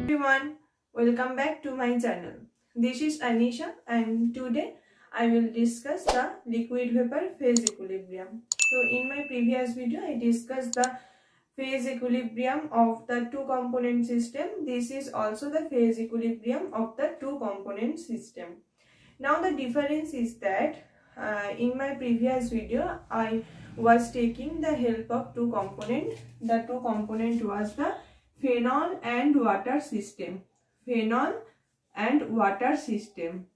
Everyone, welcome back to my channel. This is Anisha and today I will discuss the liquid vapor phase equilibrium. So in my previous video I discussed the phase equilibrium of the two component system. This is also the phase equilibrium of the two component system. Now the difference is that in my previous video I was taking the help of two component. The two component was the phenol and water system. Phenol and water system.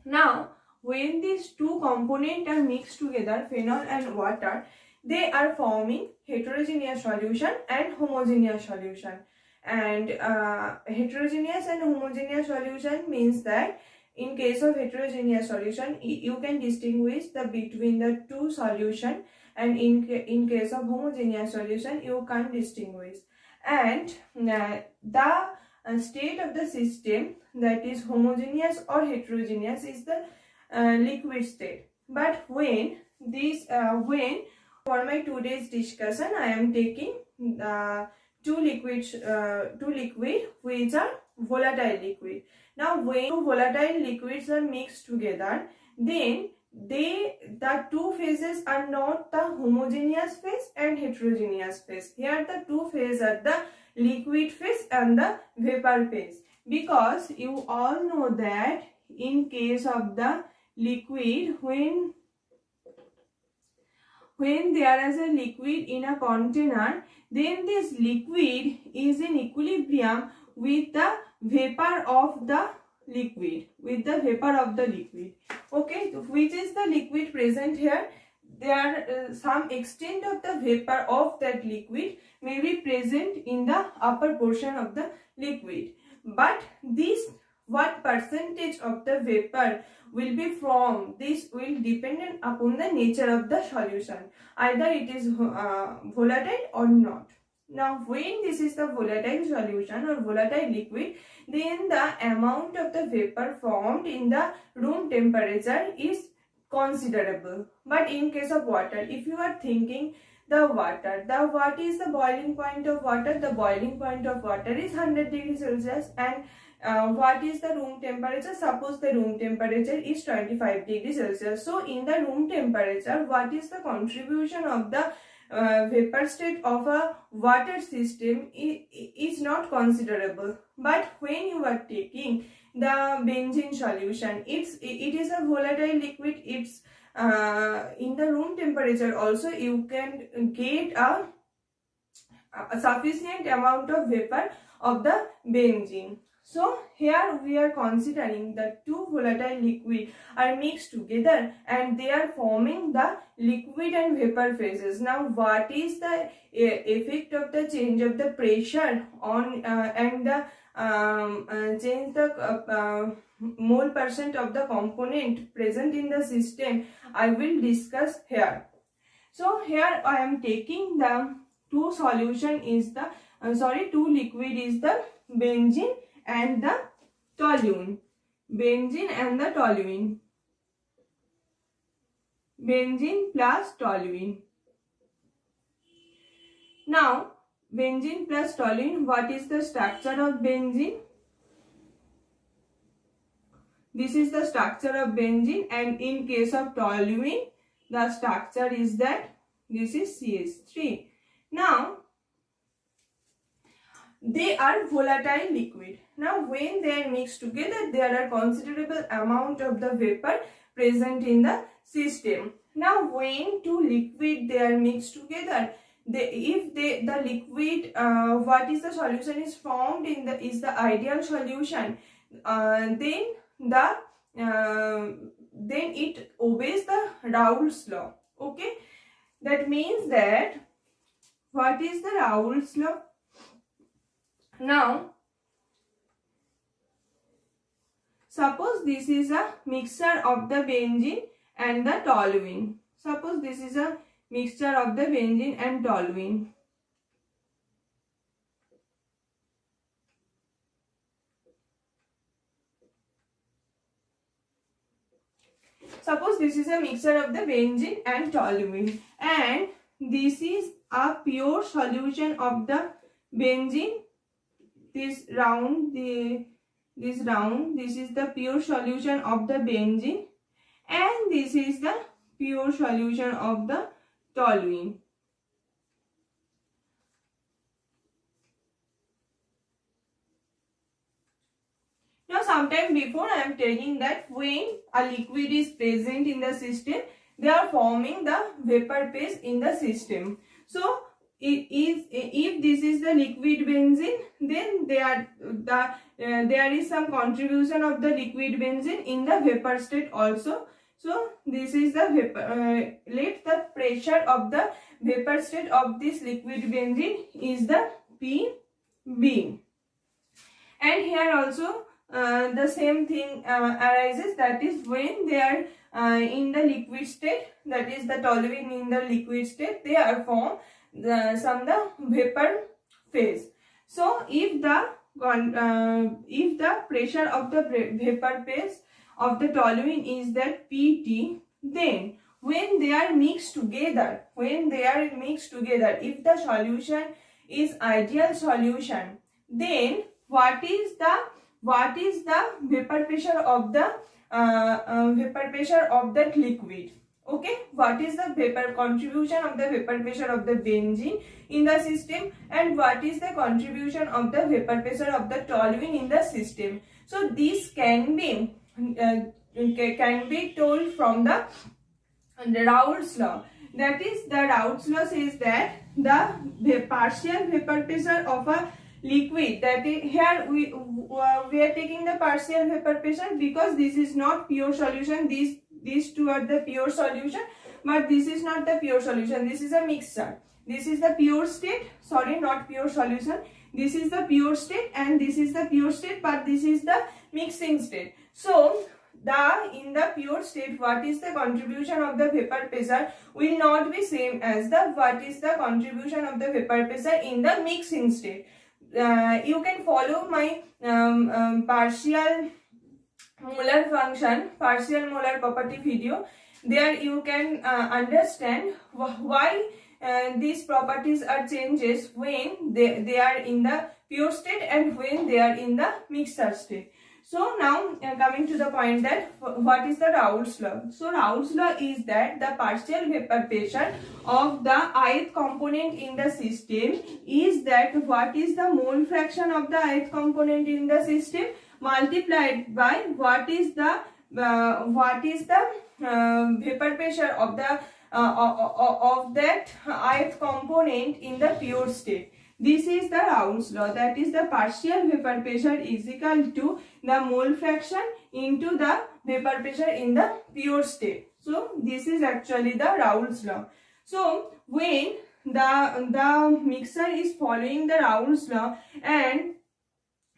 Now when these two components are mixed together, phenol and water, they are forming heterogeneous solution and homogeneous solution. And heterogeneous and homogeneous solution means that in case of heterogeneous solution, you can distinguish the between the two solution, and in case of homogeneous solution, you can't distinguish. And the state of the system, that is homogeneous or heterogeneous, is the liquid state. But when for my today's discussion, I am taking two liquid which are volatile liquid. Now when two volatile liquids are mixed together, then the two phases are not the homogeneous phase and heterogeneous phase. Here the two phases are the liquid phase and the vapor phase, because you all know that in case of the liquid, when there is a liquid in a container, then this liquid is in equilibrium with the vapor of the liquid, okay, which is the liquid present here. There some extent of the vapor of that liquid may be present in the upper portion of the liquid, but this what percentage of the vapor will be formed, this will depend upon the nature of the solution, either it is volatile or not. Now when this is the volatile solution or volatile liquid, then the amount of the vapor formed in the room temperature is considerable. But in case of water, if you are thinking what is the boiling point of water? The boiling point of water is 100 degrees Celsius, and what is the room temperature? Suppose the room temperature is 25 degrees Celsius. So in the room temperature, what is the contribution of the vapor state of a water system is not considerable. But when you are taking the benzene solution, it is a volatile liquid. It's in the room temperature also you can get a sufficient amount of vapor of the benzene. So here we are considering the two volatile liquid are mixed together and they are forming the liquid and vapor phases. Now what is the effect of the change of the pressure on and the change the mole percent of the component present in the system, I will discuss here. So here I am taking the two solution is the two liquid is the benzene and the toluene. Benzene and the toluene. Benzene plus toluene. Now benzene plus toluene, what is the structure of benzene? This is the structure of benzene, and in case of toluene, the structure is that this is CH3. Now they are volatile liquid. Now when they are mixed together, there are considerable amount of the vapor present in the system. Now when two liquid they are mixed together, the liquid what is the solution is formed in the is the ideal solution, then it obeys the Raoult's law. Okay, that means that what is the Raoult's law? Now suppose this is a mixture of the benzene and the toluene. Suppose this is a mixture of the benzene and toluene. Suppose this is a mixture of the benzene and toluene, and this is a pure solution of the benzene this round, this is the pure solution of the benzene, and this is the pure solution of the toluene. Now, sometime before I am telling that when a liquid is present in the system, they are forming the vapor phase in the system. So, if this is the liquid benzene, then there is some contribution of the liquid benzene in the vapor state also. So, this is the vapor. Let the pressure of the vapor state of this liquid benzene is the PB. And here also the same thing arises, that is when they are in the liquid state, that is the toluene in the liquid state, they are formed the vapor phase. So if the pressure of the vapor phase of the toluene is that PT, then when they are mixed together, if the solution is ideal solution, then what is the vapor pressure of the that liquid? Okay, what is the vapor contribution of the vapor pressure of the benzene in the system, and what is the contribution of the vapor pressure of the toluene in the system? So this can be told from the Raoult's law. That is, the Raoult's law says that the partial vapor pressure of a liquid, that is, here we are taking the partial vapor pressure because this is not pure solution. These two are the pure solution, but this is not the pure solution. This is a mixture. This is the pure state, sorry, not pure solution. This is the pure state and this is the pure state, but this is the mixing state. So in the pure state, what is the contribution of the vapor pressure will not be same as what is the contribution of the vapor pressure in the mixing state. You can follow my partial molar function, partial molar property video. There you can understand why these properties are changes when they are in the pure state and when they are in the mixture state. So now coming to the point that what is the Raoult's law? So Raoult's law is that the partial vapor pressure of the ith component in the system is that what is the mole fraction of the ith component in the system multiplied by what is the vapor pressure of the of that ith component in the pure state. This is the Raoult's law, that is the partial vapor pressure is equal to the mole fraction into the vapor pressure in the pure state. So this is actually the Raoult's law. So when the mixer is following the Raoult's law, and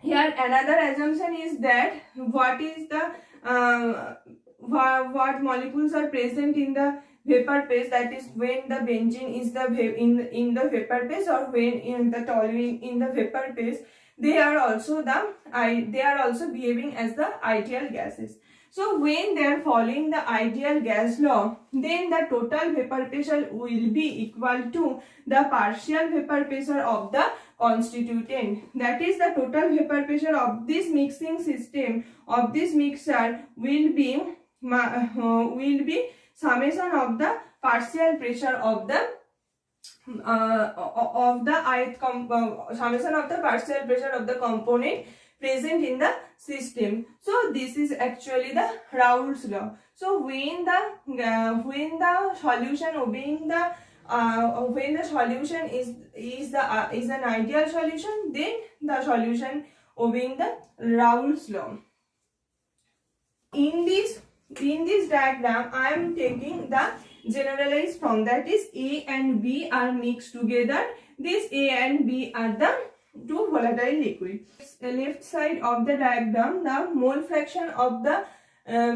here another assumption is that what is the what molecules are present in the vapor phase, that is when the benzene is in the vapor phase or when in the toluene in the vapor phase, they are also behaving as the ideal gases. So when they are following the ideal gas law, then the total vapor pressure will be equal to the partial vapor pressure of the constituent. That is, the total vapor pressure of this mixing system, of this mixture, will be summation of the partial pressure of the summation of the partial pressure of the component present in the system. So this is actually the Raoult's law. So when the solution obeying the when the solution is an ideal solution, then the solution obeying the Raoult's law. In this diagram, I am taking the generalized form, that is A and B are mixed together. This A and B are the two volatile liquids. Left side of the diagram, the mole fraction of the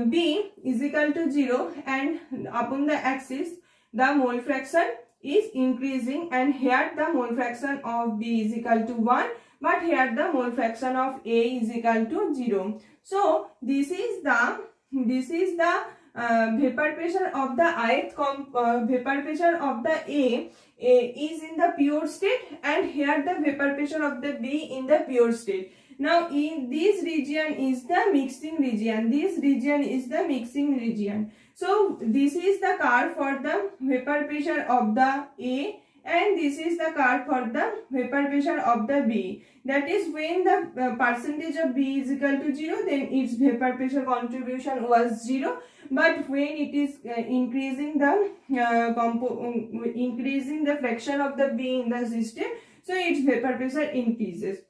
B is equal to 0, and upon the axis the mole fraction is increasing, and here the mole fraction of B is equal to 1, but here the mole fraction of A is equal to 0. So this is the vapor pressure of the vapor pressure of the A is in the pure state, and here the vapor pressure of the B in the pure state. Now in this region is the mixing region. This region is the mixing region. So this is the curve for the vapor pressure of the A, and this is the curve for the vapor pressure of the B. That is, when the percentage of B is equal to 0, then its vapor pressure contribution was 0. But when it is increasing the fraction of the B in the system, so its vapor pressure increases.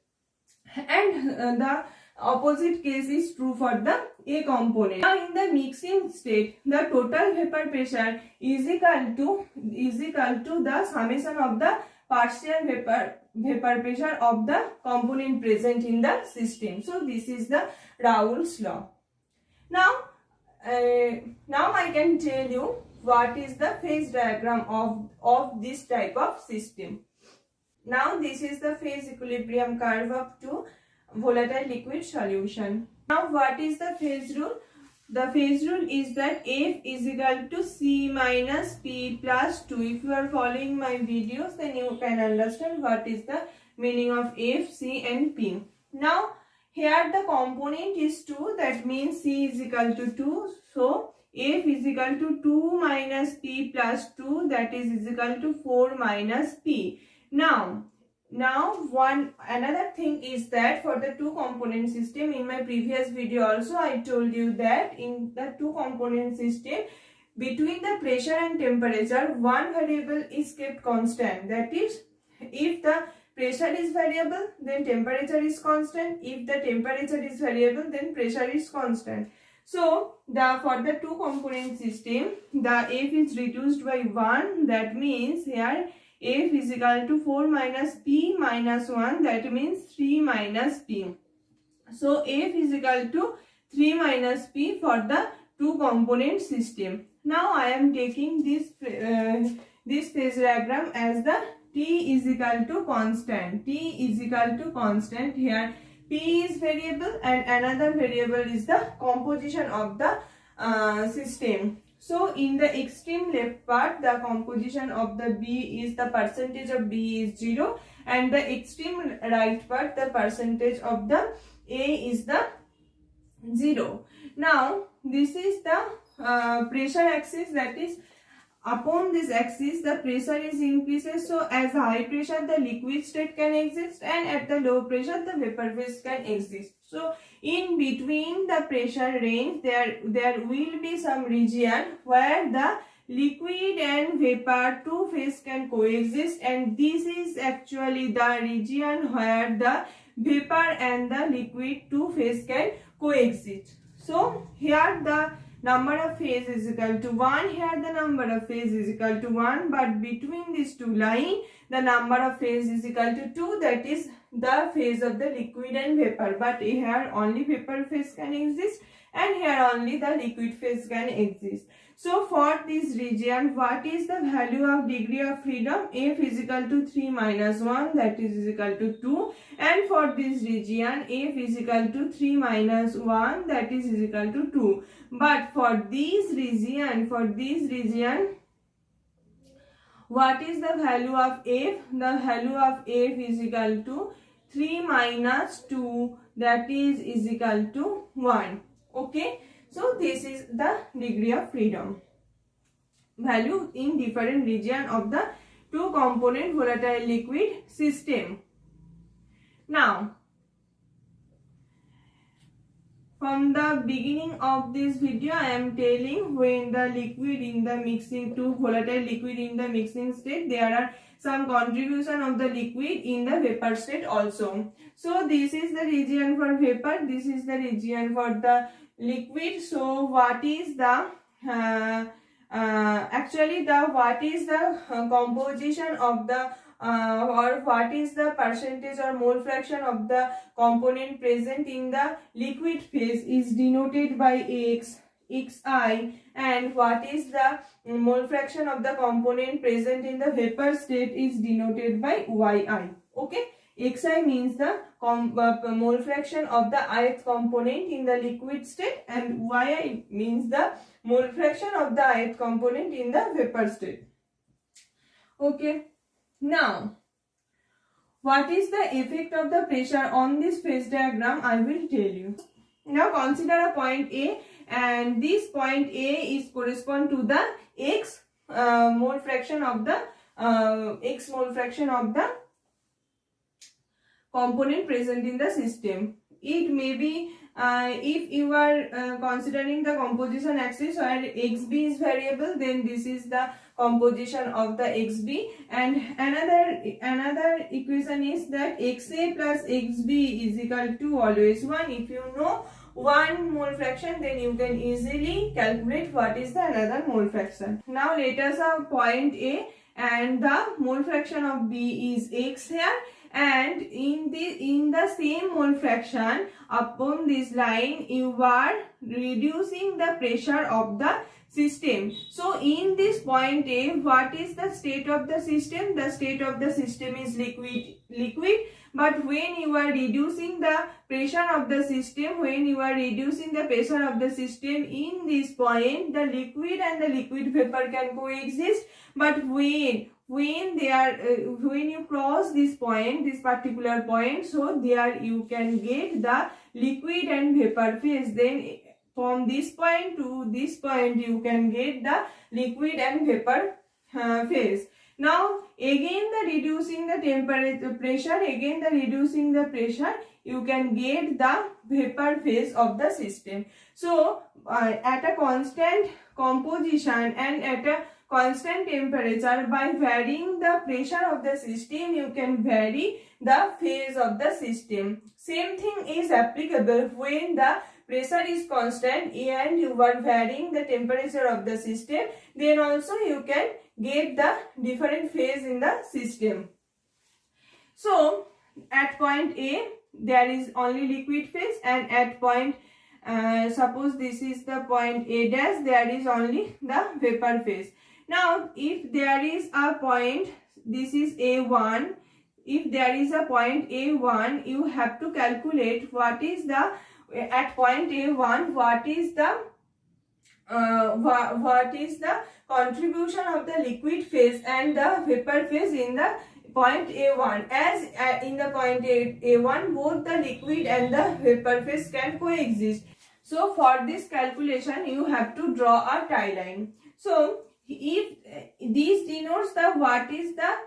And the opposite case is true for the A component. Now in the mixing state, the total vapor pressure is equal to the summation of the partial vapor pressure of the component present in the system. So this is the Raoult's law. Now I can tell you what is the phase diagram of this type of system. Now this is the phase equilibrium curve of two volatile liquid solution. Now what is the phase rule? The phase rule is that F is equal to C minus P plus 2. If you are following my videos, then you can understand what is the meaning of F, C and P. Now here the component is 2, that means C is equal to 2. So F is equal to 2 minus P plus 2, that is equal to 4 minus P. Now another thing is that for the two component system, in my previous video also I told you that in the two component system, between the pressure and temperature, one variable is kept constant. That is, if the pressure is variable, then temperature is constant. If the temperature is variable, then pressure is constant. So for the two component system, the F is reduced by 1. That means here F is equal to 4 minus P minus 1, that means 3 minus P. So F is equal to 3 minus P for the two component system. Now I am taking this phase diagram as the T is equal to constant. T is equal to constant. Here P is variable and another variable is the composition of the system. So in the extreme left part, the composition of the B is the percentage of B is 0, and the extreme right part, the percentage of the A is the 0. Now this is the pressure axis, that is, upon this axis the pressure is increases. So as high pressure the liquid state can exist, and at the low pressure the vapor phase can exist. So in between the pressure range there will be some region where the liquid and vapor two phase can coexist, and this is actually the region where the vapor and the liquid two phase can coexist. So here the number of phase is equal to 1, here the number of phase is equal to 1, but between these two lines the number of phase is equal to 2, that is the phase of the liquid and vapor, but here only vapor phase can exist and here only the liquid phase can exist. So for this region, what is the value of degree of freedom? F is equal to 3 minus 1, that is equal to 2, and for this region F is equal to 3 minus 1, that is equal to 2. But for this region, what is the value of F? The value of F is equal to 3 minus 2, that is equal to 1. Okay, so this is the degree of freedom value in different region of the two component volatile liquid system. Now from the beginning of this video I am telling, when the liquid in the mixing, two volatile liquid in the mixing state, there are some contribution of the liquid in the vapor state also. So this is the region for vapor, this is the region for the liquid. So what is the what is the composition of the or what is the percentage or mole fraction of the component present in the liquid phase is denoted by X, Xi, and what is the mole fraction of the component present in the vapor state is denoted by Yi. Okay, Xi means the mole fraction of the ith component in the liquid state, and Yi means the mole fraction of the ith component in the vapor state. Okay. Now, what is the effect of the pressure on this phase diagram? I will tell you. Now consider a point A, and this point A is correspond to the X mole fraction of the component present in the system. It may be if you are considering the composition axis where xb is variable, then this is the composition of the xb, and another equation is that xa plus xb is equal to always 1. If you know one mole fraction, then you can easily calculate what is the another mole fraction. Now let us have point A, and the mole fraction of B is x here, and in the same mole fraction upon this line you are reducing the pressure of the system. So in this point A, what is the state of the system? The state of the system is liquid. But when you are reducing the pressure of the system, in this point, the liquid and the liquid vapor can coexist. But when you cross this particular point, so there you can get the liquid and vapor phase. Then from this point to this point, you can get the liquid and vapor phase. Now again the reducing the pressure, you can get the vapor phase of the system. So at a constant composition and at a constant temperature, by varying the pressure of the system, you can vary the phase of the system. Same thing is applicable when the pressure is constant and you are varying the temperature of the system, then also you can get the different phase in the system. So at point A there is only liquid phase, and at point suppose this is the point A dash, there is only the vapor phase. Now if there is a point, this is A1, if there is a point A1, you have to calculate what is the at point A1, what is the contribution of the liquid phase and the vapor phase in the point A1. As in the point A1, both the liquid and the vapor phase can coexist. So for this calculation, you have to draw a tie line. So if this denotes the what is the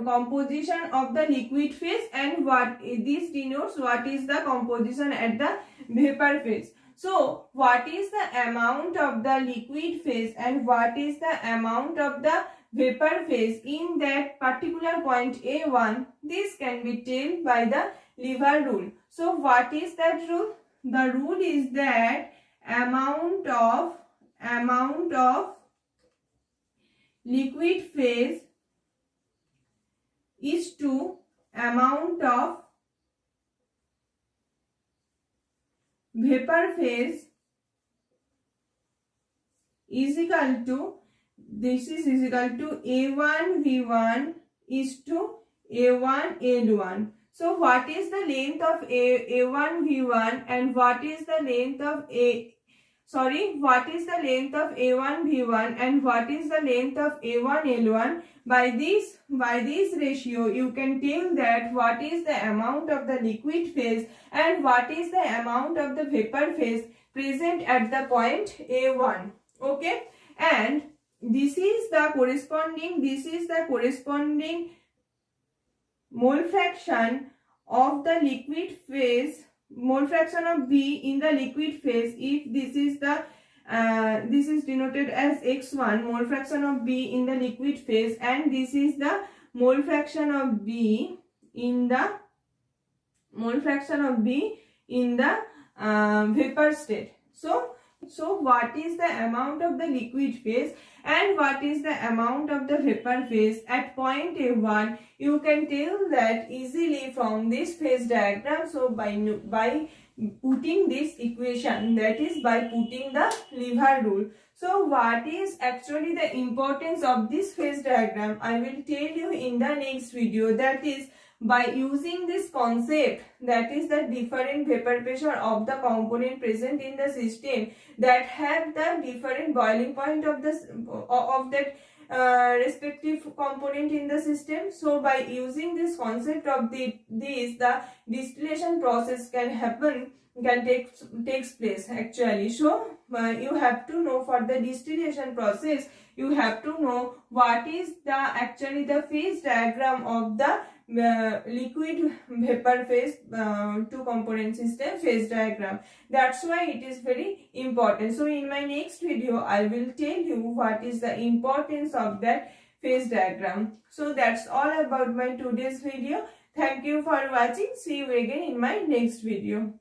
composition of the liquid phase, and what this denotes what is the composition at the vapor phase. So what is the amount of the liquid phase and what is the amount of the vapor phase in that particular point A1, this can be told by the lever rule. So what is that rule? The rule is that amount of liquid phase is to amount of vapor phase is equal to, this is equal to A1 V1 is to A1 L1. So what is the length of A1 V1 and what is the length of what is the length of A1 V1 and what is the length of A1 L1? By this ratio, you can tell that what is the amount of the liquid phase and what is the amount of the vapor phase present at the point A1. Okay, and this is the corresponding mole fraction of the liquid phase, mole fraction of B in the liquid phase. If this is the this is denoted as x1, mole fraction of B in the liquid phase, and this is the mole fraction of B in the vapor state. So what is the amount of the liquid phase and what is the amount of the vapor phase at point A1, you can tell that easily from this phase diagram. So by putting this equation, that is by putting the lever rule. So what is actually the importance of this phase diagram, I will tell you in the next video. That is by using this concept, that is the different vapor pressure of the component present in the system that have the different boiling point of the that respective component in the system. So by using this concept of the distillation process takes place actually. So you have to know, for the distillation process you have to know what is the actually the phase diagram of the liquid vapor phase two component system phase diagram. That's why it is very important. So in my next video I will tell you what is the importance of that phase diagram. So that's all about my today's video. Thank you for watching. See you again in my next video.